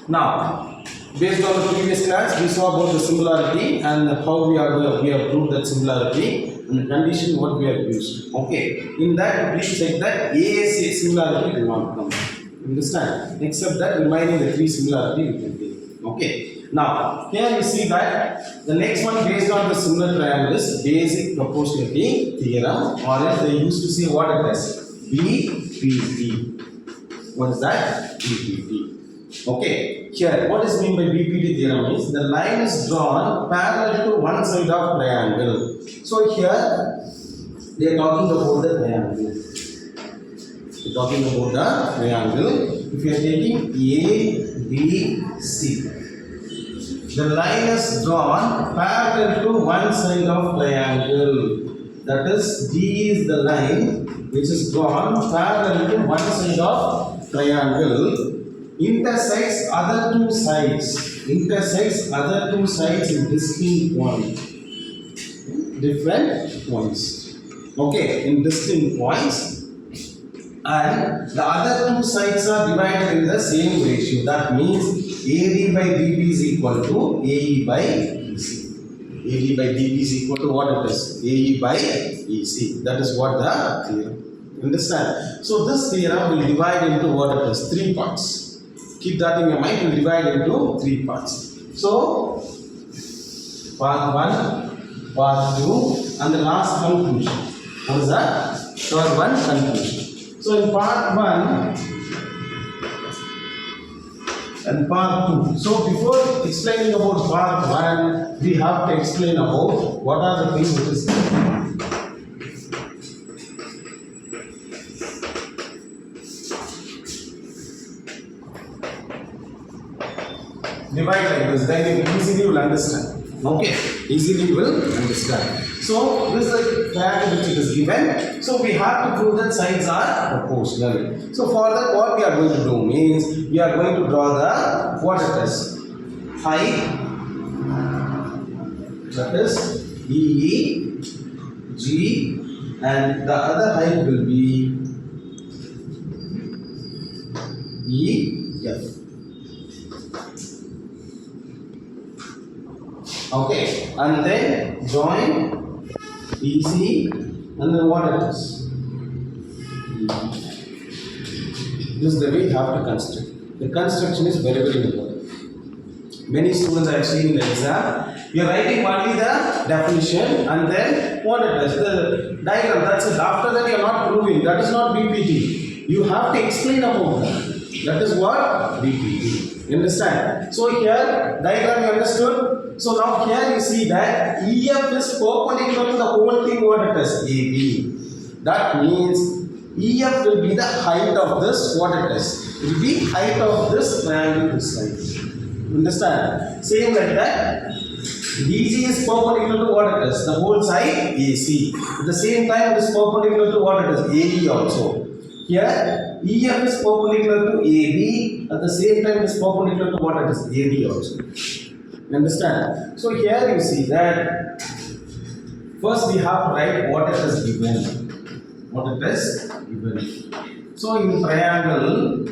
Now, based on the previous class, we saw about the similarity and how we have proved that similarity and the condition what we have used. Okay. In that, we check that ASA similarity will not come. Understand? Except that remaining the three similarity we can take. Okay. Now, here you see that the next one based on the similar triangle is basic proportionality theorem, or else they used to say what it is BPT. What is that? BPT. Okay, here what is mean by BPT theorem is the line is drawn parallel to one side of triangle. So here they are talking about the triangle. They are talking about the triangle. If you are taking A, B, C, the line is drawn parallel to one side of triangle. That is, D is the line which is drawn parallel to one side of triangle. Intersects other two sides. Intersects other two sides in distinct points. Different points. Okay, in distinct points. And the other two sides are divided in the same ratio. That means AD by DB is equal to AE by EC. AD by DB is equal to what it is? AE by EC. That is what the theorem. Understand? So this theorem will divide into what it is? Three parts. Keep that in your mind. We'll divide into three parts. So, part 1, part 2, and the last conclusion. What is that? Third one, conclusion. So, in part 1 and part 2. So, before explaining about part 1, we have to explain about what are the things which is divide like this, then you easily will understand. Okay, easily will understand. So this is a triangle which it is given. So we have to prove that sides are proportional. So for that, what we are going to do means we are going to draw the what it is height. That is E, G, and the other height will be E, F. Okay, and then join EC and then what it is. This is the way you have to construct. The construction is very important. Many students I have seen in the exam, you are writing only the definition and then what it is, the diagram, that's it. After that you are not proving, that is not BPT. You have to explain about that. That is what BPT. You understand? So here, diagram you understood? So now here you see that EF is perpendicular to the whole thing what it is, AB. That means EF will be the height of this what it is. It will be height of this triangle this side. Understand? Same like that. DG is perpendicular to what it is, the whole side AC. At the same time it is perpendicular to what it is, AE also. Here EF is perpendicular to AB. At the same time it is perpendicular to what it is, AD also. Understand? So here you see that first we have to write what it is given. What it is given. So in triangle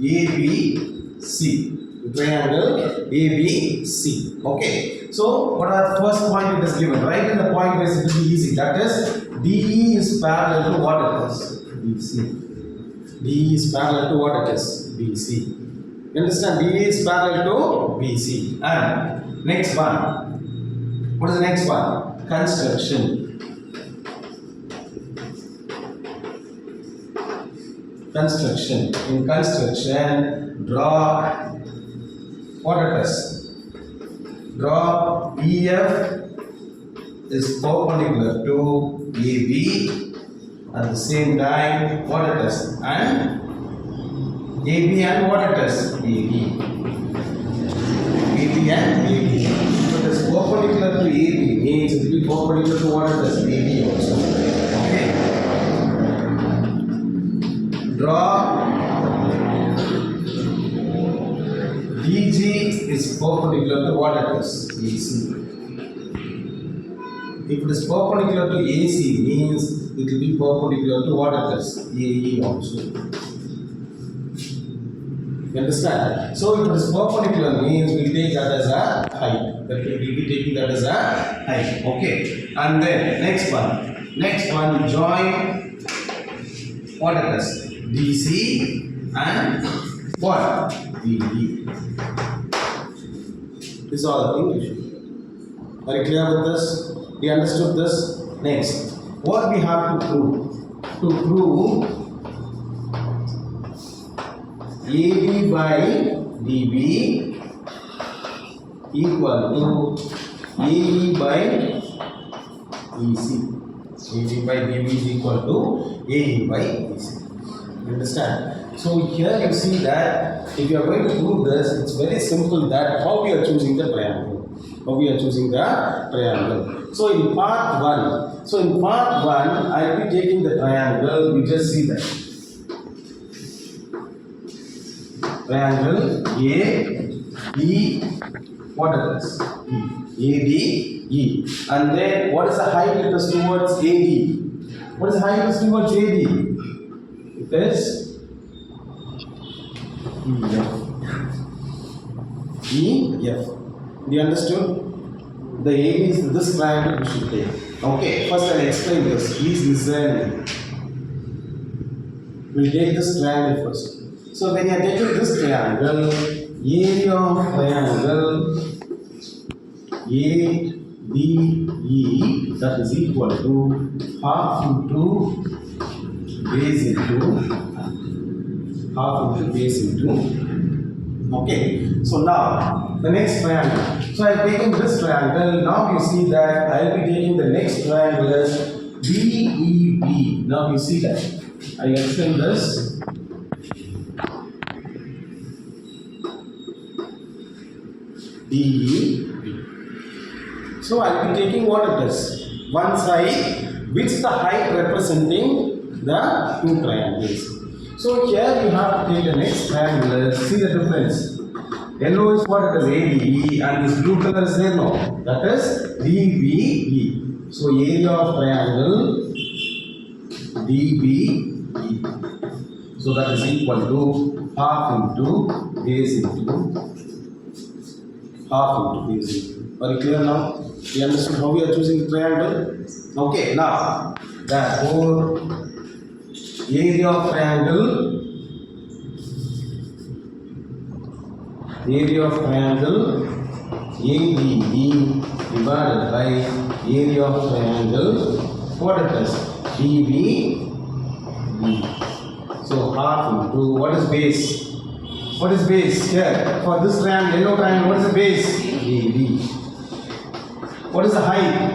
ABC. Triangle ABC. Okay. So what are the first point it is given? Write in the point where it will be easy. That is DE is parallel to what it is? BC. DE is parallel to what it is? BC. You understand? DE is parallel to BC. And next one. What is the next one? Construction. Construction. In construction, draw what it is. Draw EF is perpendicular to AB. At the same time, what it is? And AB and what it is? AB. AB and AB. So it is perpendicular to AB means it will be perpendicular to what it is? AB also. Okay. Draw DG is perpendicular to what it is? AC. If it is perpendicular to AC means it will be perpendicular to what it is? AE also. You understand? So if it is perpendicular means we take that as a height. That we will be taking that as a height. Okay. And then next one. Next one, join what it is? DC and what? DD. This is all the thing. Are you clear with this? We understood this? Next. What we have to prove? To prove AB by DB equal to AE by EC. AB by DB is equal to AE by EC. You understand? So here you see that if you are going to prove this, it's very simple that how we are choosing the triangle. How we are choosing the triangle. So in part 1, I will be taking the triangle. You just see that. Triangle AE, what is this? ADE. And then what is the height it is towards AD? What is the height it is towards AD? It is EF. Do you understood? The AD is this triangle we should take. Okay, first I'll explain this. Please listen. We'll take this triangle first. So when you are taking this triangle, area of triangle ADE, that is equal to half into base into. Okay, so now the next triangle. So I am taking this triangle. Now you see that I will be taking the next triangle as DEB. Now you see that. I extend this. DEB. So I will be taking what it is. One side, which is the height representing the two triangles. So here you have to take the next triangle. See the difference. Yellow is what it is ADE and this blue color is yellow. That is DBE. So area of triangle DBE. So that is equal to half into base into half into base into. Are you clear now? You understood how we are choosing the triangle? Okay, now therefore area of triangle ADE divided by area of triangle what it is? DBE. So half into what is base? What is base here? For this triangle, yellow triangle, what is the base? AB. What is the height?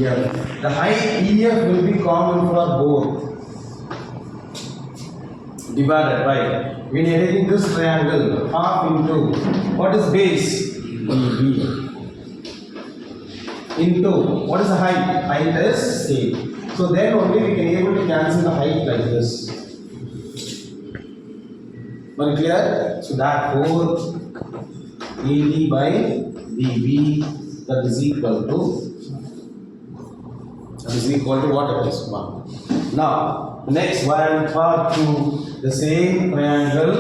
EF. The height EF will be common for both. Divided by, when you are taking this triangle, half into, what is base? EB. Into, what is the height? Height is same. So then only we can able to cancel the height like this. Are clear? So therefore, AD by DB that is equal to what it is? 1. Now, next one, part 2, the same triangle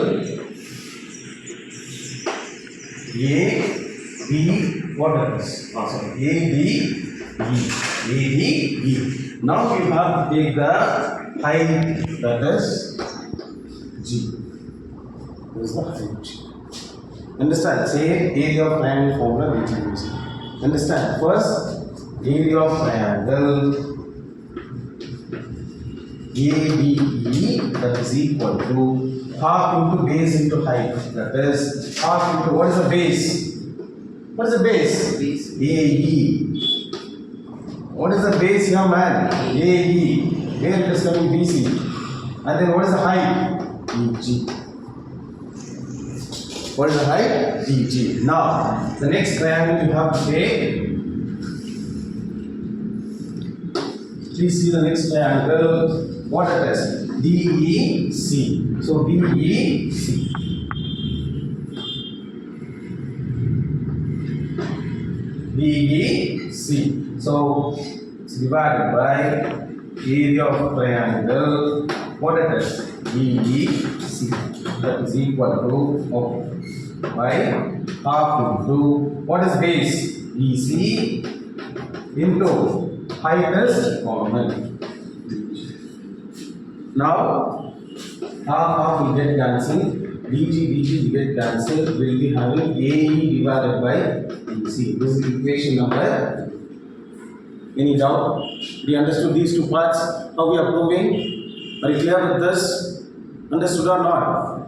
ABE, what it is? ADE. Now we have to take the height that is G. This is the height. Understand? Same area of triangle formula which is using. Understand? First, area of triangle ABE that is equal to half into base into height. That is half into what is the base? What is the base? AE. What is the base here, man? AE. Where it is coming BC. And then what is the height? EG. What is the height? DG. Now, the next triangle you have to take. Please see the next triangle. What it is? DEC. So DEC. DEC. So it's divided by area of triangle. What it is? DEC. that is equal to by half into what is base? BC into height is common. Now half will get cancelled. DG will get cancelled. We will be having AE divided by BC. This is equation number. Any doubt? We understood these two parts. How we are proving? Are you clear with this? Understood or not?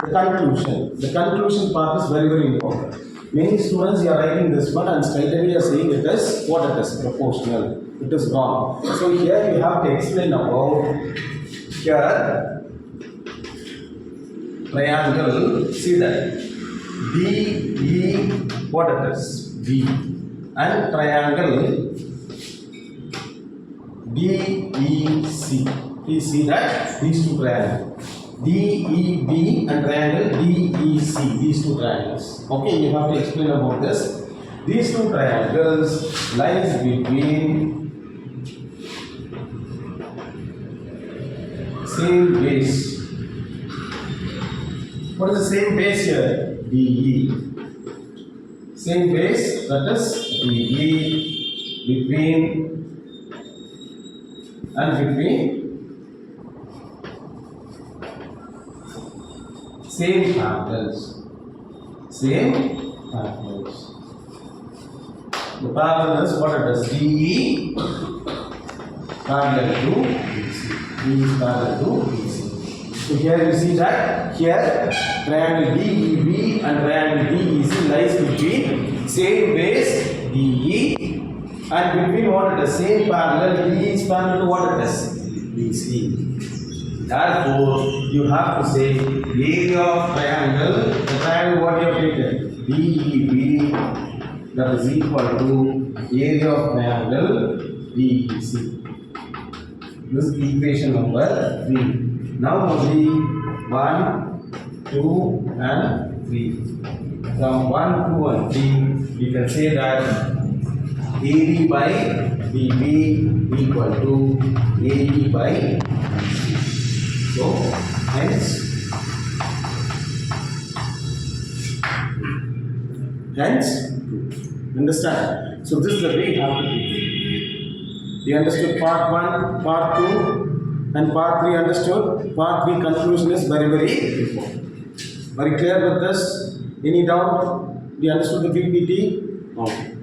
The conclusion. The conclusion part is very, very important. Many students are writing this one and straight away are saying it is what it is, proportional. It is wrong. So here we have to explain about here triangle. See that DE what it is D and triangle DEC. Please see that these two triangles. DEB and triangle DEC, these two triangles. Okay, you have to explain about this. These two triangles lies between same base. What is the same base here? DE. Same base, that is DE between same parallels. Same parallels. The parallel is what it is? DE parallel to BC. DE is parallel to BC. So here you see that here triangle DEB and triangle DEC lies between same base DE and between what it is? Same parallel. DE is parallel to what it is? BC. Therefore, you have to say area of triangle, the triangle what you have taken, DEB, that is equal to area of triangle DEC. This is equation number 3. Now only 1, 2 and 3. From 1, 2 and 3, we can say that AD by BB equal to AD by BC. So, hence, understand? So, this is the way you have to do it. We understood part 1, part 2, and part 3 understood. Part 3 conclusion is very, very important. Very clear with this? Any doubt? We understood the PPT? Okay.